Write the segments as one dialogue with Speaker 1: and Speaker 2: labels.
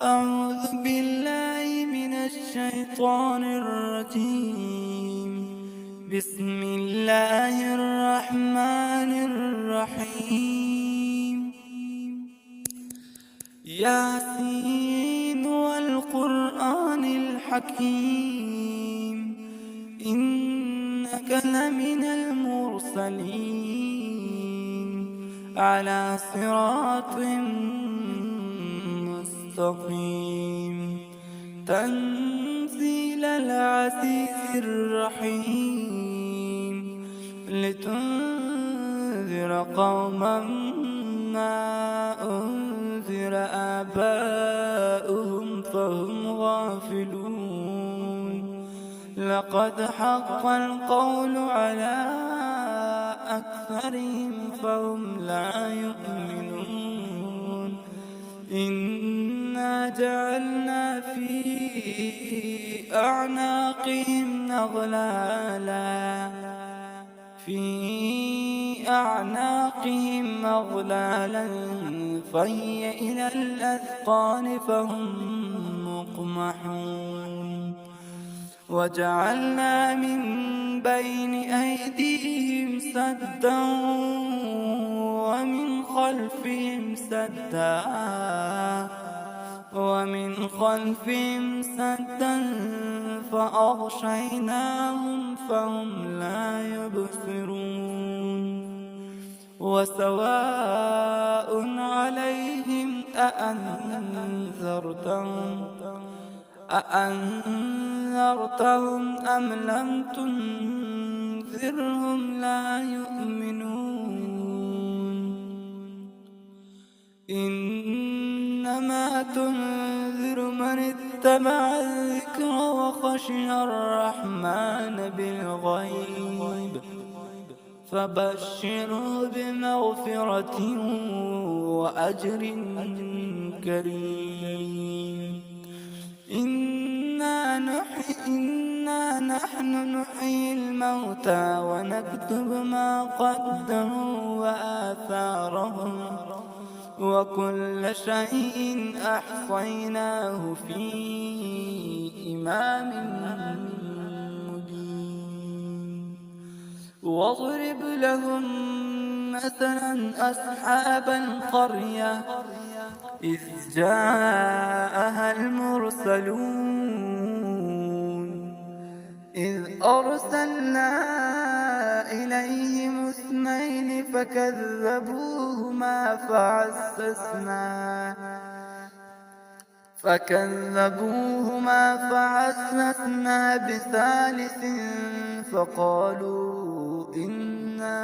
Speaker 1: أعوذ بالله من الشيطان الرجيم. بسم الله الرحمن الرحيم. ياسين والقرآن الحكيم، إنك لمن المرسلين على صراط مستقيم. تنزيل العزيز الرحيم، لتنذر قوما ما أنذر آباؤهم فهم غافلون. لقد حق القول على أكثرهم فهم لا يؤمنون. إنا جعلنا في أعناقهم أغلالا فهي إلى الأذقان فهم مقمحون. وجعلنا من بين أيديهم سدا ومن خلفهم سدا فأغشيناهم فهم لا يبصرون. وسواء عليهم أأنذرتهم أم لم تنذرهم لا يؤمنون. إنما تنذر من اتبع الذكر وخشي الرحمن بالغيب، فبشره بمغفرة وأجر كريم. إنا نحن نحيي الموتى ونكتب ما قدموا وآثارهم، وكل شيء أحصيناه في إمام مبين. واضرب لهم مثلا أصحاب القرية إذ جاءها المرسلون، إذ أرسلنا إليهم اثنين فكذبوهما فعززنا بثالث فقالوا إنا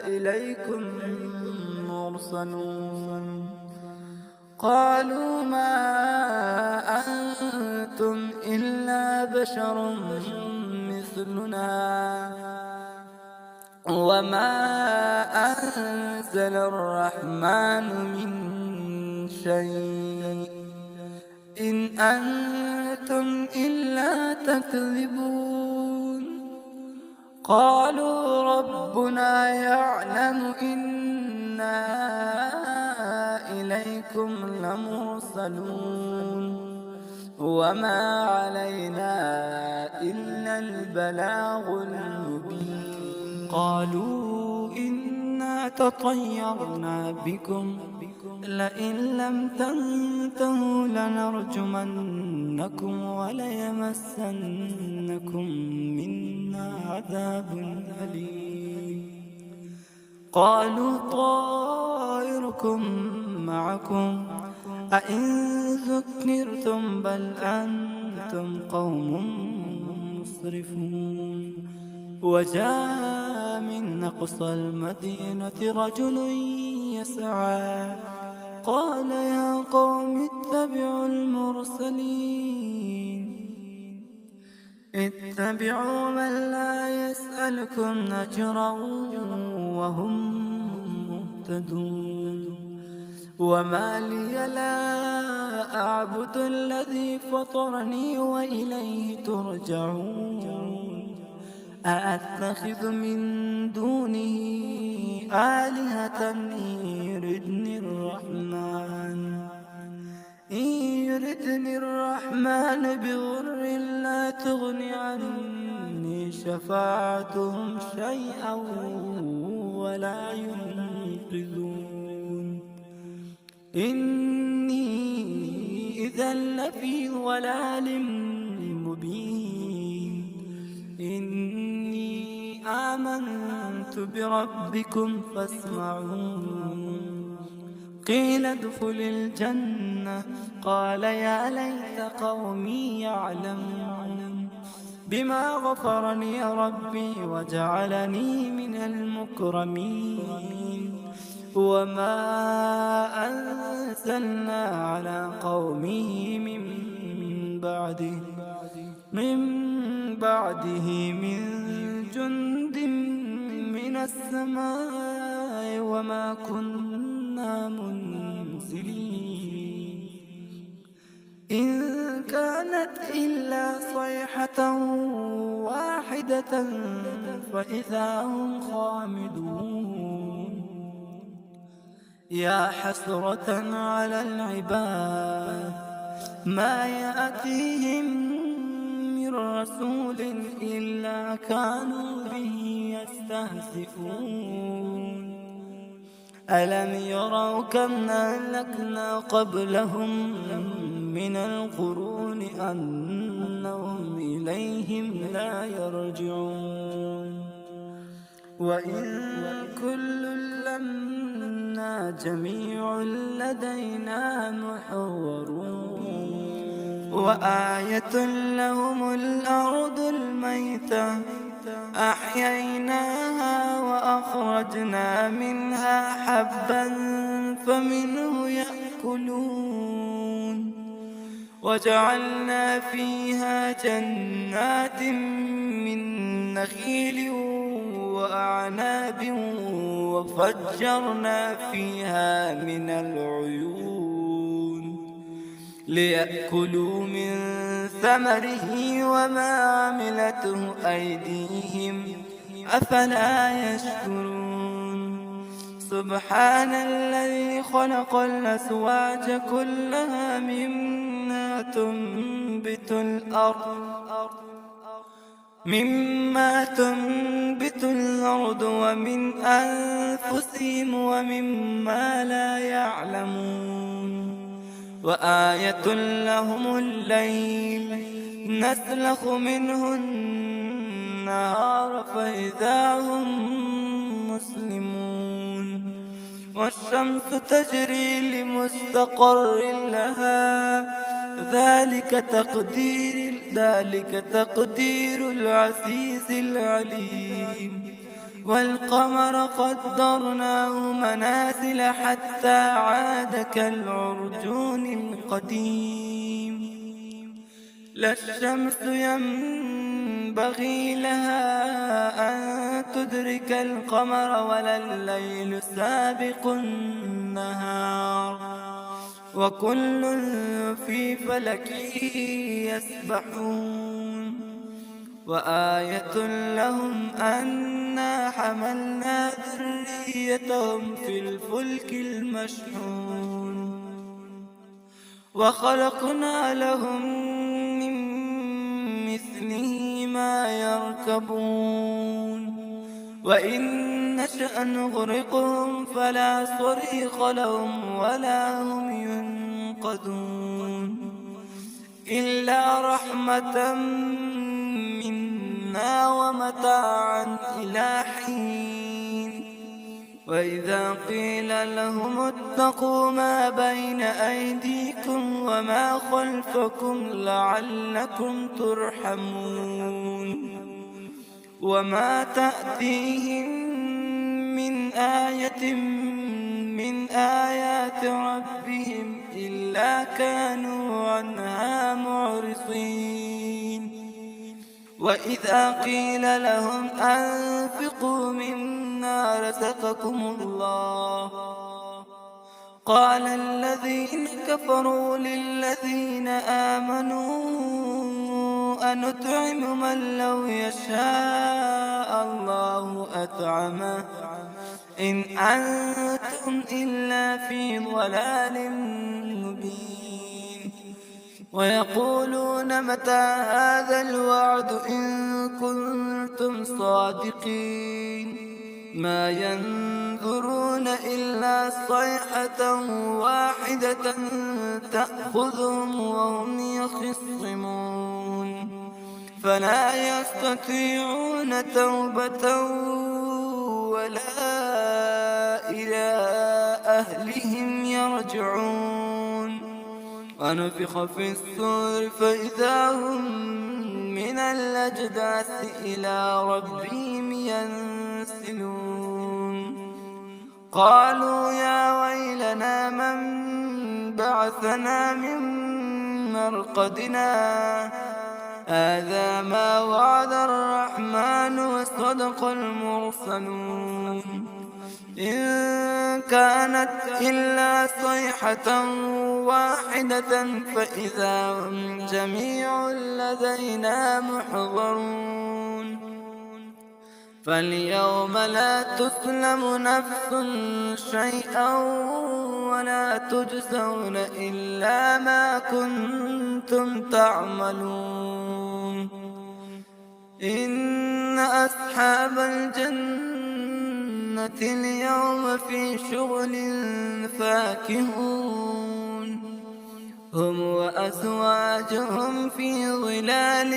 Speaker 1: إليكم مرسلون. قالوا ما أنتم إلا بشر مثلنا وما أنزل الرحمن من شيء إن أنتم إلا تكذبون. قالوا ربنا يعلم إنا إليكم لمرسلون وما علينا إلا البلاغ المبين. قالوا إنا تطيرنا بكم لئن لم تنتهوا لنرجمنكم وليمسنكم منا عذاب أليم. قالوا طائركم معكم أئن ذكرتم بل أنتم قوم مسرفون. وجاء من أقصى المدينة رجل يسعى قال يا قوم اتبعوا المرسلين، اتبعوا من لا يسألكم أجرا وهم مهتدون. وما لي لا أعبد الذي فطرني وإليه ترجعون. أأتخذ من دونه آلهة إن يردني الرحمن يردني الرحمن بضر لا تغن عني شفاعتهم شيئا ولا ينقذون إني إذا لفي ضلال مبين إني آمنت بربكم فاسمعون قيل ادخل الجنة قال يا ليت قومي يعلمون بما غفر لي ربي وجعلني من المكرمين وما أنزلنا على قومه من بعده من جند من السماء وما كنا منزلين إن كانت إلا صيحة واحدة فإذا هم خامدون يا حسرة على العباد ما يأتيهم من رسول إلا كانوا به يستهزئون ألم يروا كم أهلكنا قبلهم من القرون أنهم إليهم لا يرجعون وإن كل لما جميع لدينا محضرون وآية لهم الأرض الميتة أحييناها وأخرجنا منها حبا فمنه يأكلون وجعلنا فيها جنات من نخيل وأعناب وفجرنا فيها من العيون ليأكلوا من ثمره وما عملته أيديهم أفلا يشكرون سبحان الذي خلق الأزواج كلها مما تنبت الأرض ومن أنفسهم ومما لا يعلمون وآية لهم الليل نسلخ منه النهار فإذا هم مسلمون والشمس تجري لمستقر لها ذلك تقدير العزيز العليم والقمر قدرناه منازل حتى عاد كالعرجون القديم لا الشمس ينبغي لها أن تدرك القمر ولا الليل سابق النهار وكل في فلك يسبحون وآية لهم أنا حملنا ذريتهم في الفلك المشحون وخلقنا لهم من مثله ما يركبون وإن نشأ نغرقهم فلا صريخ لهم ولا هم ينقذون إلا رحمة منا ومتاعا إلى حين وإذا قيل لهم اتقوا ما بين أيديكم وما خلفكم لعلكم ترحمون وما تأتيهم من آية من آيات ربهم إلا كانوا عنها معرضين وإذا قيل لهم أنفقوا مما رزقكم الله قال الذين كفروا للذين آمنوا أنطعم من لو يشاء الله أطعمه إن أنتم إلا في ضلال مبين ويقولون متى هذا الوعد إن كنتم صادقين ما ينظرون إلا صيحة واحدة تأخذهم وهم يخصمون فلا يستطيعون توبة ولا إلى أهلهم يرجعون ونفخ في الصور فإذا هم من الأجداث إلى ربهم ينسلون قالوا يا ويلنا من بعثنا من مرقدنا هذا ما وعد الرحمن وصدق المرسلون إن كانت إلا صيحة واحدة فإذا هم جميع لدينا محضرون فاليوم لا تظلم نفس شيئا ولا تجزون إلا ما كنتم تعملون إن أصحاب الجنة اليوم في شغل فاكهون هم وأزواجهم في ظلال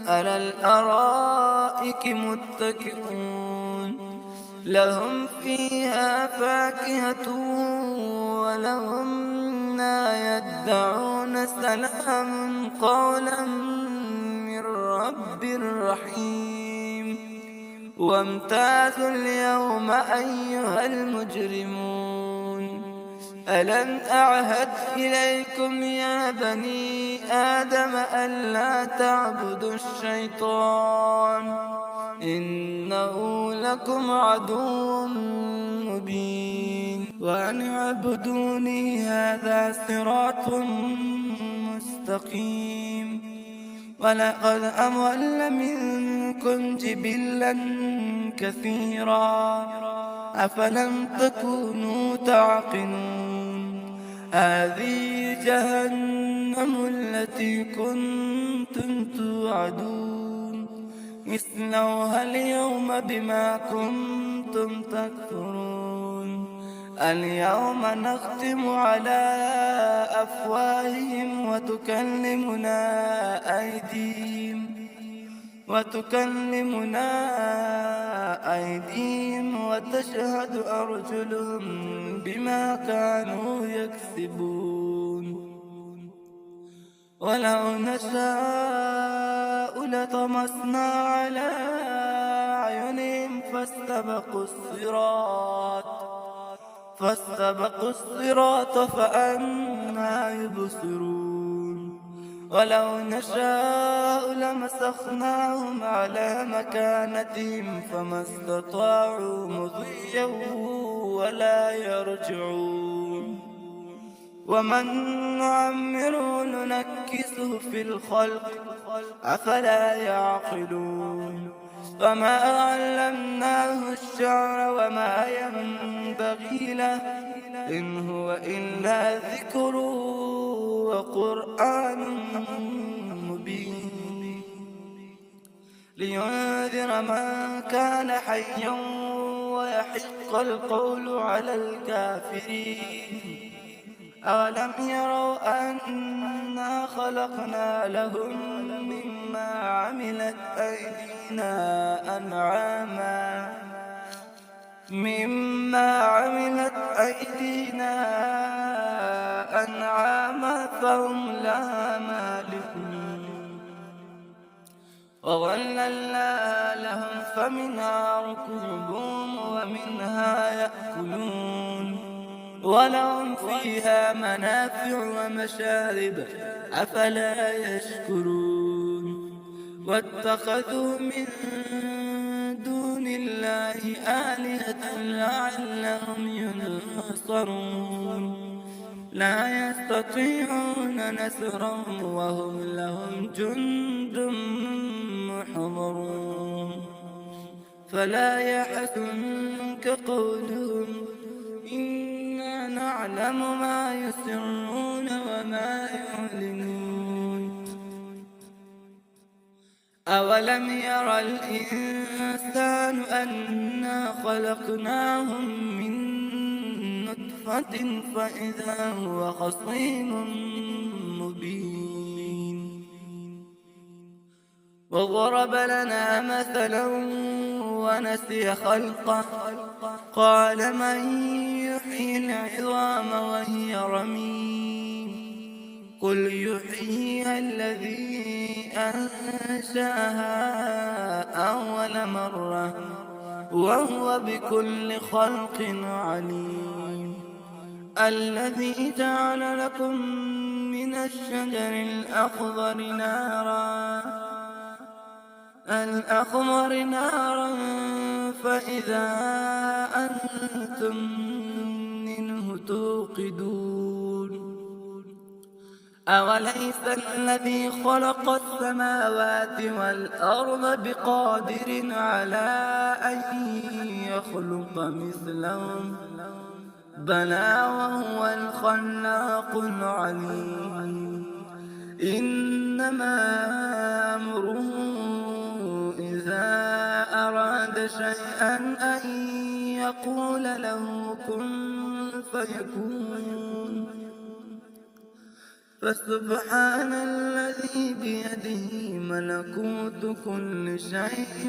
Speaker 1: على الأرائك متكئون لهم فيها فاكهة ولهم ما يدعون سلام قولا من رب رحيم وامتازوا اليوم أيها المجرمون ألم أعهد إليكم يا بني آدم ألا تعبدوا الشيطان إنه لكم عدو مبين وأن اعبدوني هذا صراط مستقيم ولقد أضل منكم جبلا كثيرا أفلم تكونوا تعقلون هذه جهنم التي كنتم توعدون اصلوها اليوم بما كنتم تكفرون اليوم نختم على أفواههم وتكلمنا أيديهم وتشهد أرجلهم بما كانوا يكسبون ولو نشاء لطمسنا على أعينهم فاستبقوا الصراط فأنى يبصرون ولو نشاء لمسخناهم على مكانتهم فما استطاعوا مضيا ولا يرجعون ومن نعمره ننكسه في الخلق أفلا يعقلون وما علمناه الشعر وما ينبغي له إن هو إلا ذكر وقرآن مبين لينذر من كان حيا ويحق القول على الكافرين أولم يروا أنا خلقنا لهم مما عملت أنعاما فهم لها مالكون وظللنا لهم فمنها ركوبهم ومنها يأكلون ولهم فيها منافع ومشارب أفلا يشكرون واتخذوا من دون الله آلهة لعلهم ينصرون لا يستطيعون نصرهم وهم لهم جند محضرون فلا يحزنك قولهم إنا يعلم ما يسرون وما يعلنون. أولم ير الإنسان أنا خلقناه من نطفة فإذا هو خصيم مبين. وضرب لنا مثلا ونسي خلقه قال من يحيي العظام وهي رميم قل يحييها الذي أنشأها أول مرة وهو بكل خلق عليم. الذي جعل لكم من الشجر الأخضر نارا فإذا أنتم منه توقدون. أوليس الذي خلق السماوات والأرض بقادر على أن يخلق مثلهم بلى وهو الخلاق العليم. إنما أمره إذا أراد شيئا أن يقول له كن فيكون. فسبحان الذي بيده ملكوت كل شيء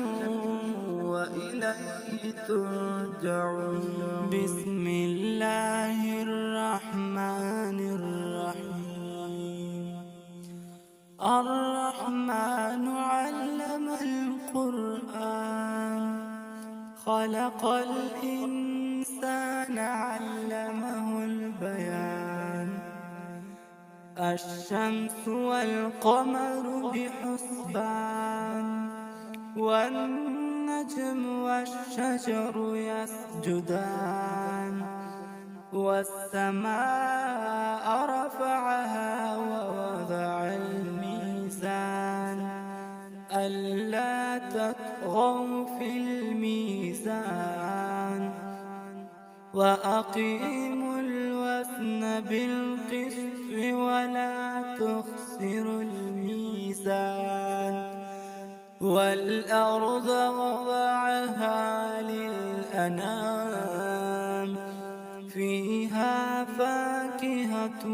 Speaker 1: وإليه ترجعون. بسم الله الرحمن الرحيم. الرحمن علم القرآن خلق الإنسان علمه البيان. الشمس والقمر بحسبان والنجم والشجر يسجدان. والسماء رفعها ووضع الميزان ألا تطغوا في الميزان وأقيموا الوزن بالقسط ولا تخسروا الميزان. والأرض وضعها للأنام فيها فاكهة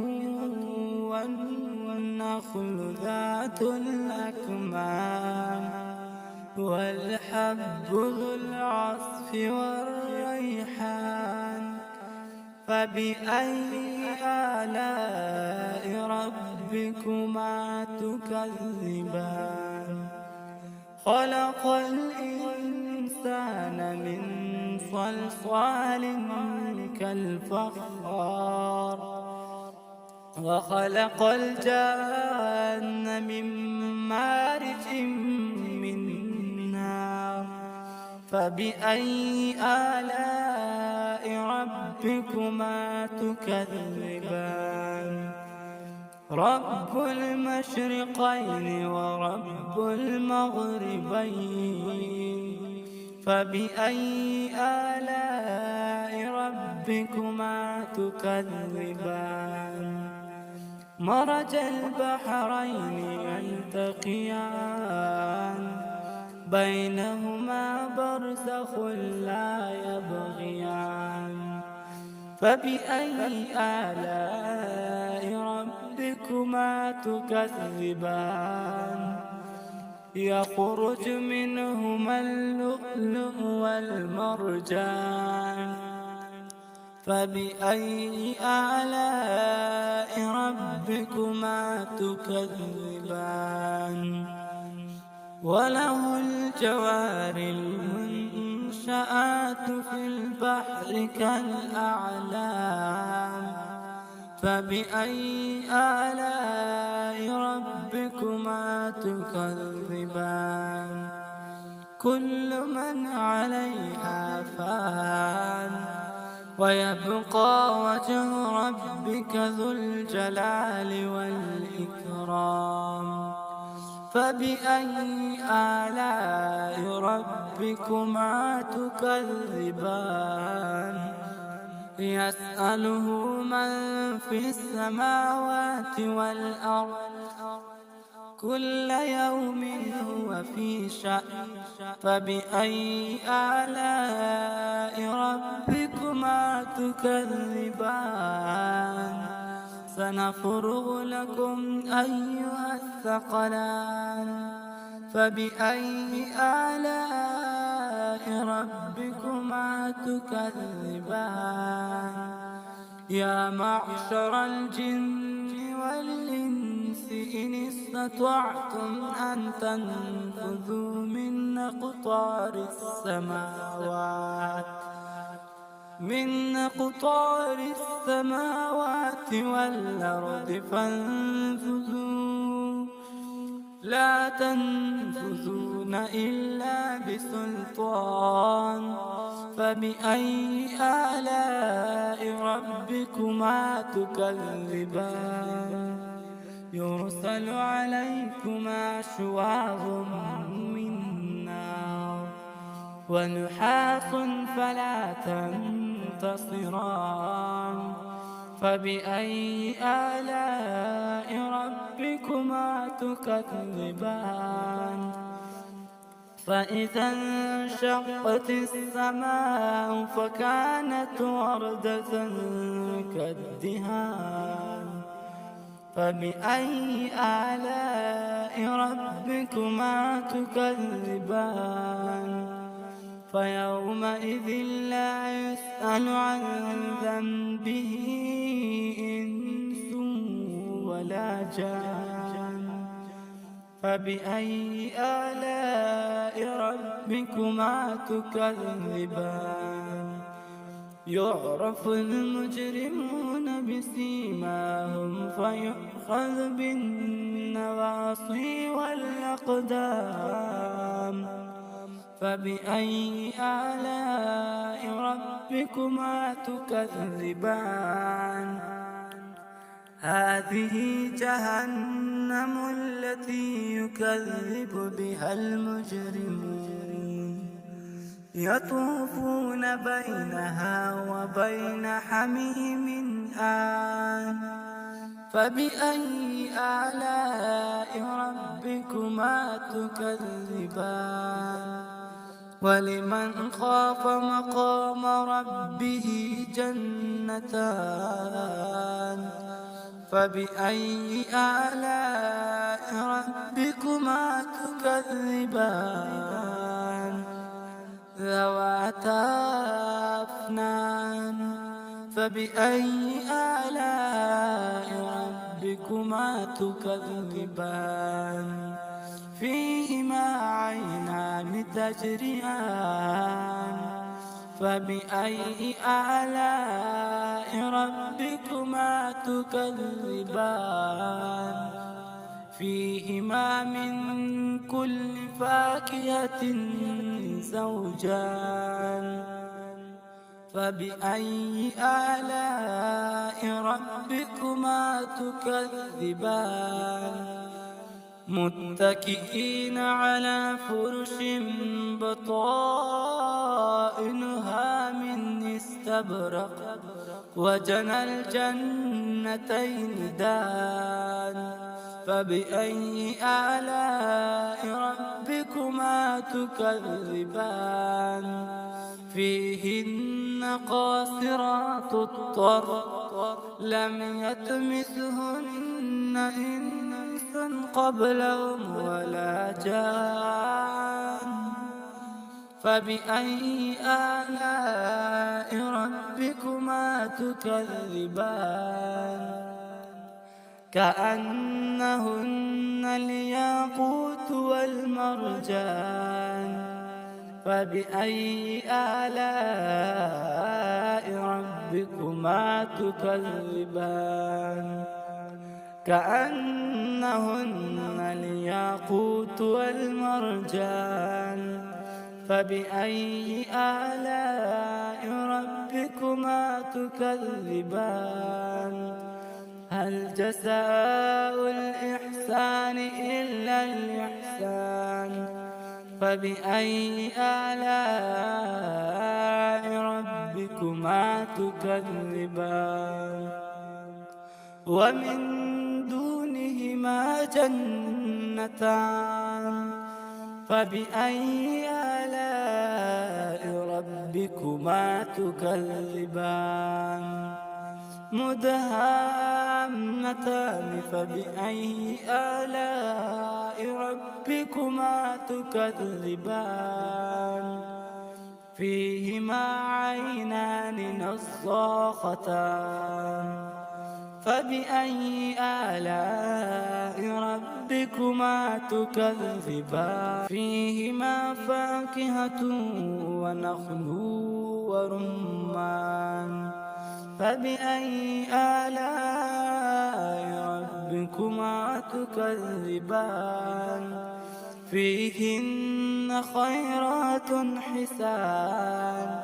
Speaker 1: والنخل ذات الأكمام والحب ذو العصف والريحان. فبأي آلاء ربكما تكذبان. خلق الإنسان من صلصال كالفخار وخلق الجان من مارج من نار. فبأي آلاء ربكما تكذبان. رب المشرقين ورب المغربين. فبأي آلاء ربكما تكذبان. مرج البحرين يلتقيان بينهما برزخ لا يبغيان. فبأي آلاء ربكما تكذبان. يخرج منهما اللؤلؤ والمرجان. فبأي آلاء ربكما تكذبان. وله الجوار المنشآت في البحر كالأعلام. فبأي آلاء ربكما تكذبان. كل من عليها فان ويبقى وجه ربك ذو الجلال والإكرام. فبأي آلاء ربكما تكذبان. يسأله من في السماوات والأرض كل يوم هو في شأن فبأي آلاء ربكما تكذبان سنفرغ لكم أيها الثقلان فبأي آلاء ربكما تكذبان يا معشر الجن والإنس إن استطعتم أن تنفذوا من أقطار السماوات والأرض فانفذوا لا تنفذون إلا بسلطان فبأي آلاء ربكما تكذبان يرسل عليكما شواظ من نار ونحاس فلا تنتصران فبأي آلاء ربكما تكذبان فإذا انشقت السماء فكانت وردة كالدهان فبأي آلاء ربكما تكذبان فيومئذ لا يسأل عن ذنبه إنس ولا جان فبأي آلاء ربكما تكذبان يعرف المجرمون بسيماهم فيؤخذ بالنواصي والأقدام فبأي آلاء ربكما تكذبان هذه جهنم التي يكذب بها المجرمون يطوفون بينها وبين حميم آن فبأي آلاء ربكما تكذبان ولمن خاف مقام ربه جنتان فبأي آلاء ربكما تكذبان ذواتا أفنان فبأي آلاء ربكما تكذبان فيهما عينان تجريان فبأي آلاء ربكما تكذبان فيهما من كل فاكهة زوجان فبأي آلاء ربكما تكذبان متكئين على فرش بطائنها من استبرق وجنى الجنتين دان فبأي آلاء ربكما تكذبان فيهن قاصرات الطرف لم يطمثهن إنس قبلهم ولا جان فبأي آلاء ربكما تكذبان كأنهن الياقوت والمرجان فبأي آلاء ربكما تكذبان كأنهن الياقوت والمرجان فبأي آلاء ربكما تكذبان هل جزاء الإحسان إلا الإحسان فبأي آلاء ربكما ربكما تكذبان ومن دونهما جنتان فبأي آلاء ربكما تكذبان مدهامتان فبأي آلاء ربكما تكذبان فيهما عينان نضاختان فبأي آلاء ربكما تكذبان فيهما فاكهة ونخل ورمان فبأي آلاء ربكما تكذبان فيهن خيرات حسان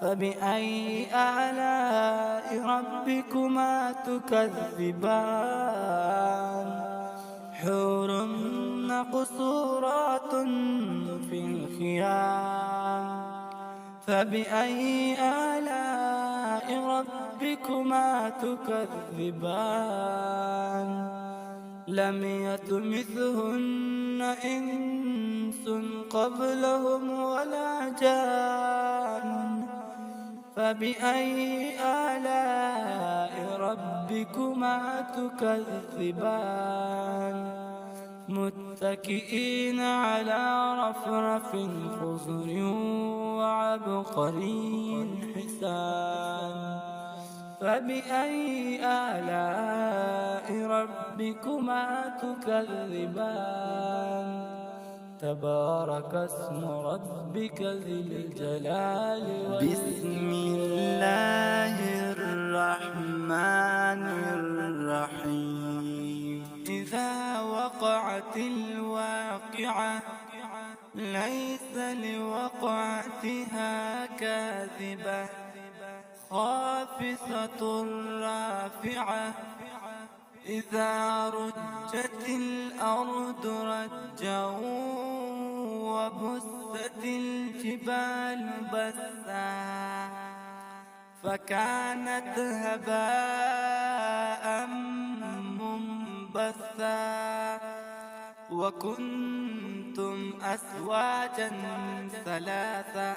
Speaker 1: فبأي آلاء ربكما تكذبان حور مقصورات في الخيام فبأي آلاء ربكما تكذبان لم يطمثهن إنس قبلهم ولا جان فبأي آلاء ربكما تكذبان متكئين على رفرف خضر وعبقري حسان فبأي آلاء ربكما تكذبان تبارك اسم ربك ذي الجلال بسم الله الرحمن الرحيم إذا وقعت الواقعة ليس لوقعتها كاذبة خافضة رافعة إذا رجت الأرض رجا وبست الجبال بسا فكانت هباء منبثا وكنتم أزواجا ثلاثا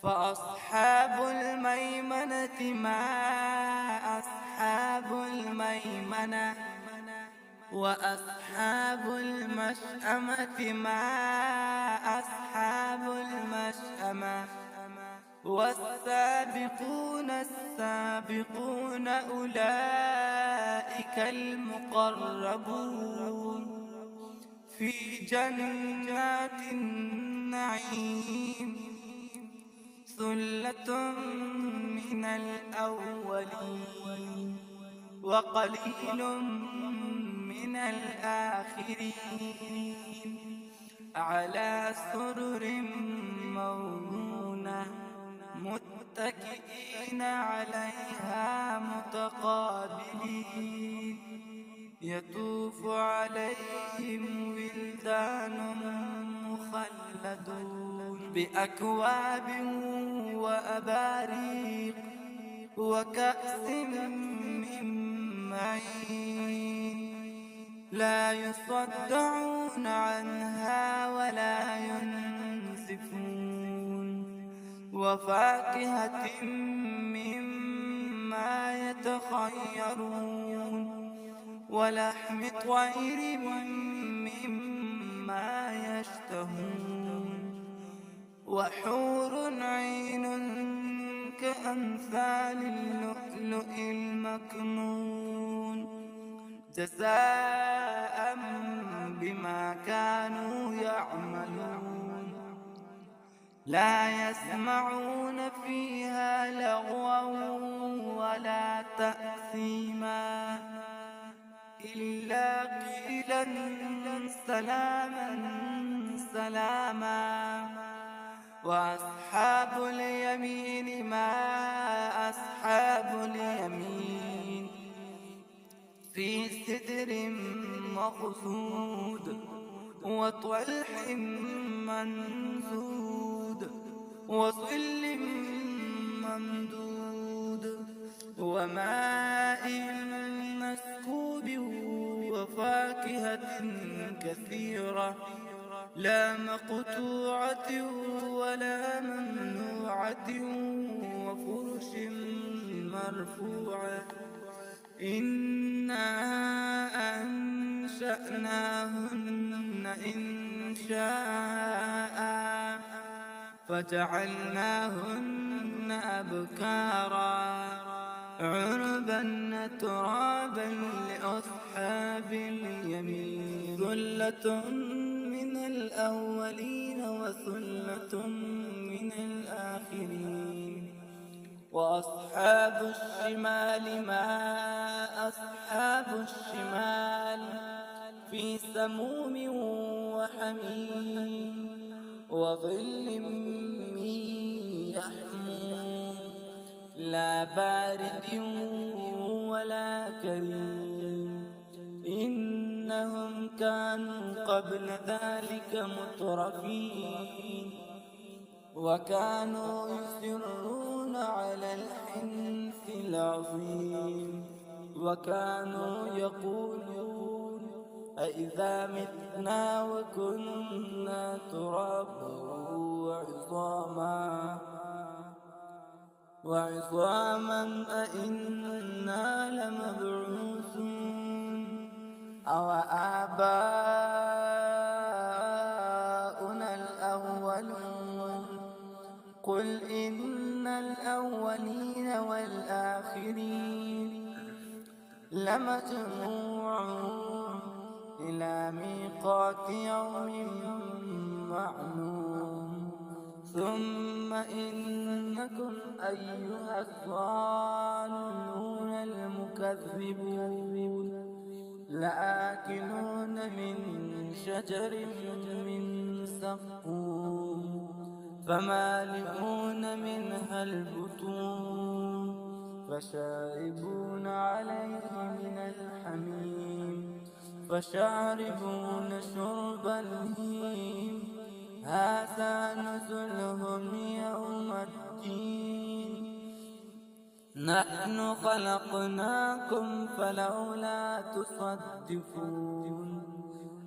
Speaker 1: فأصحاب الميمنة ما أصحاب الميمنة وأصحاب المشأمة ما أصحاب المشأمة والسابقون السابقون أولئك المقربون في جنات النعيم ثلة من الأولين وقليل من الآخرين على سرر موضونة متكئين عليها متقابلين يطوف عليهم ولدان مخلدون بأكواب وأباريق وكأس من معين لا يصدعون عنها ولا ينزفون وفاكهة مما يتخيرون ولحم طير مما يشتهون وحور عين كأمثال اللؤلؤ المكنون جزاء بما كانوا يعملون لا يسمعون فيها لغوا ولا تأثيما إلا قيلا سلاما سلاما وأصحاب اليمين ما أصحاب اليمين في سدر مخضود وطلح منضود وظل ممدود وماء مسكوب وفاكهة كثيرة لا مقطوعة ولا ممنوعة وفرش مرفوعة إنا أنشأناهن إنشاء فجعلناهن أبكارا عربا ترابا لأصحاب اليمين ثلة من الأولين وثلة من الآخرين وأصحاب الشمال ما أصحاب الشمال في سموم وحميم وظل من يحموم لا بارد ولا كريم إنهم كانوا قبل ذلك مترفين وكانوا يصرون على الحنث العظيم وكانوا يقولون أإذا متنا وكنا ترابا وعظاما أإنا لمبعوثون أو آباؤنا الأولون قل إن الأولين والآخرين لمجموعون إلى ميقات يوم معلوم ثم إنكم أيها الضالون المكذبون لآكلون من شجر من زقوم فمالئون منها البطون فشاربون عليه من الحميم فشاربون شرب الهيم هذا نزلهم يوم الدين نحن خلقناكم فلولا تصدقون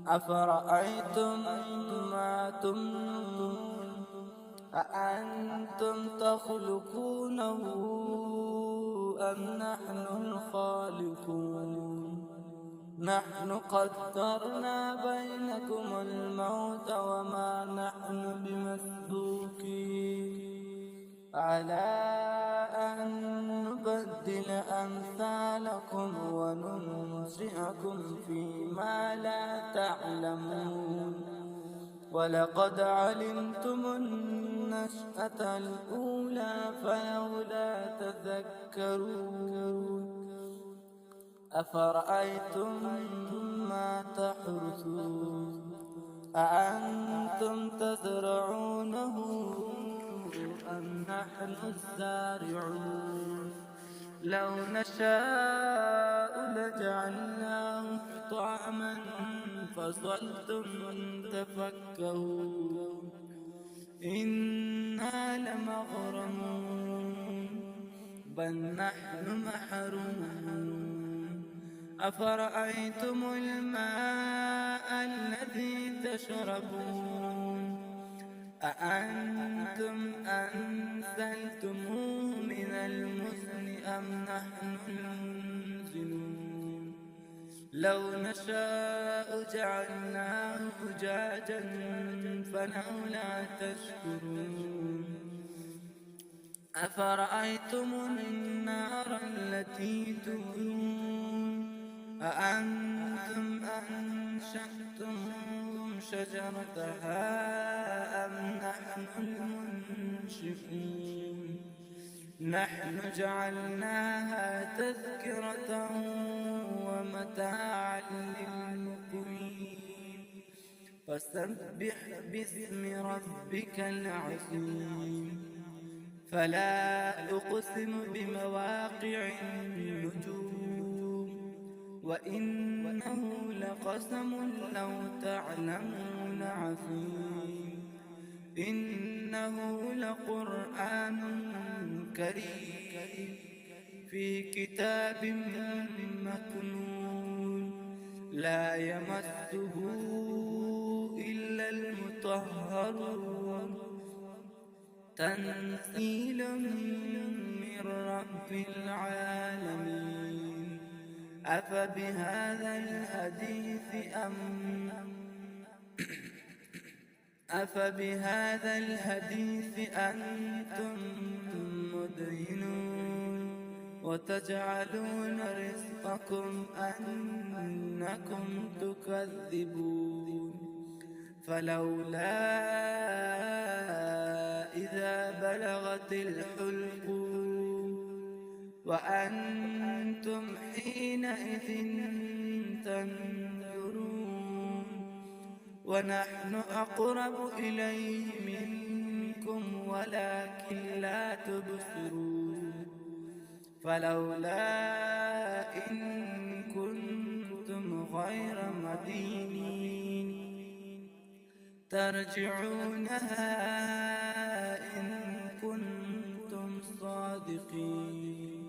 Speaker 1: أفرأيتم ما تمنون أأنتم تخلقونه أم نحن الخالقون نحن قدرنا بينكم الموت وما نحن بمسبوقين على أن نبدل أمثالكم وننشئكم فيما لا تعلمون ولقد علمتم النشأة الأولى فلولا تذكرون أفرأيتم ما تحرثون أأنتم تزرعونه أم نحن الزارعون لو نشاء لجعلناه طعما فظلتم تفكهون إنا لمغرمون بل نحن محرومون أفرأيتم الماء الذي تشربون أأنتم أنزلتموه من المزن أم نحن المنزلون لو نشاء جعلناه أجاجا فلولا تشكرون أفرأيتم النار التي تورون أأنتم أنشأتم شجرتها أم نحن المنشئون نحن جعلناها تذكرة ومتاعا للمقوين فسبح باسم ربك العظيم فلا أقسم بمواقع النجوم وإنه لقسم لو تعلمون عظيم إنه لقرآن كريم في كتاب مكنون لا يمسه إلا المطهرون تنزيل من رب العالمين أفبهذا الحديث أنتم مدهنون وتجعلون رزقكم أنكم تكذبون فلولا إذا بلغت الحلقوم وأنتم حينئذ تنظرون ونحن أقرب إليه منكم ولكن لا تبصرون فلولا إن كنتم غير مدينين ترجعونها إن كنتم صادقين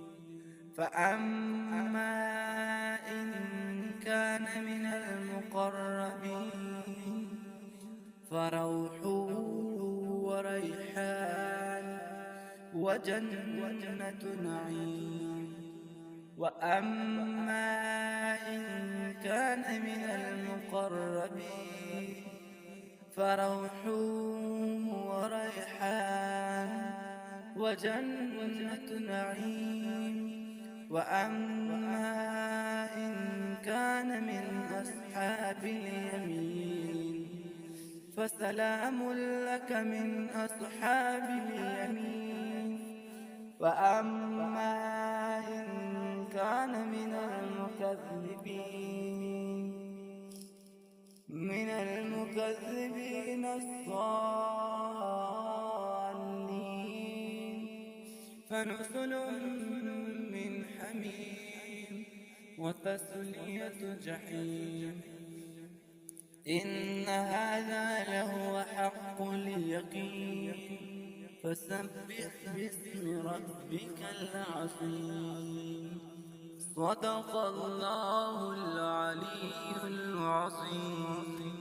Speaker 1: فأما إن كان من المقربين فروح وريحان وجنة نعيم وأما إن كان من المقربين فروح وريحان وجنة نعيم وأما إن كان من أصحاب اليمين فسلام لك من أصحاب اليمين وأما إن كان من المكذبين الضالين فنزل من حميم وتسلية جحيم إن هذا لهو حق اليقين فسبح باسم ربك العظيم صدق الله العلي العظيم.